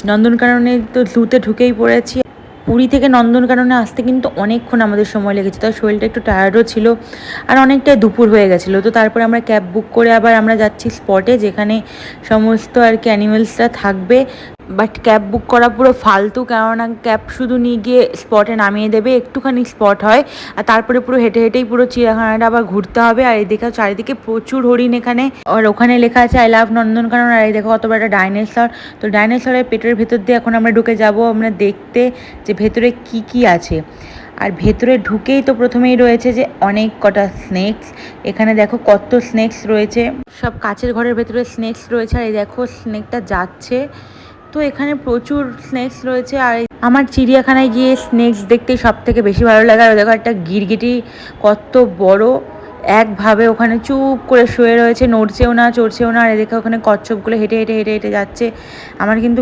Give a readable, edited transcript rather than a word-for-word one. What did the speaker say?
নন্দনকাননে তো জুতে ঢুকেই পড়েছি। পুরী থেকে নন্দনকাননে আসতে কিন্তু অনেকক্ষণ আমাদের সময় লেগেছে, তার শরীরটা একটু টায়ার্ডও ছিল আর অনেকটাই দুপুর হয়ে গেছিলো। তো তারপরে আমরা ক্যাব বুক করে আবার আমরা যাচ্ছি স্পটে, যেখানে সমস্ত আর কি অ্যানিমেলসরা থাকবে। বাট ক্যাব বুক করা পুরো ফালতু, কেননা ক্যাব শুধু নিয়ে গিয়ে স্পটে নামিয়ে দেবে, একটুখানি স্পট হয় আর তারপরে পুরো হেঁটে হেঁটেই পুরো চিড়িয়াখানাটা আবার ঘুরতে হবে। আর এই দেখো চারিদিকে প্রচুর হরিণ এখানে, আর ওখানে লেখা আছে আই লাভ নন্দনকানন। আর এই দেখো কত বড় একটা ডাইনোসর। তো ডাইনোসরের পেটের ভেতর দিয়ে এখন আমরা ঢুকে যাব আমরা দেখতে যে ভেতরে কি কি আছে। আর ভেতরে ঢুকেই তো প্রথমেই রয়েছে যে অনেক কটা স্নেকস। এখানে দেখো কত স্নেকস রয়েছে, সব কাচের ঘরের ভেতরে স্নেকস রয়েছে। আর এই দেখো স্নেকটা যাচ্ছে। তো এখানে প্রচুর স্নেকস রয়েছে। আর আমার চিড়িয়াখানায় গিয়ে স্নেকস দেখতে সব থেকে বেশি ভালো লাগে। আর দেখো একটা গিরগিটি কত বড়, একভাবে ওখানে চুপ করে শুয়ে রয়েছে, নড়ছেও না চড়ছেও না। আর দেখো ওখানে কচ্ছপগুলো হেঁটে হেঁটে হেঁটে হেঁটে যাচ্ছে। আমার কিন্তু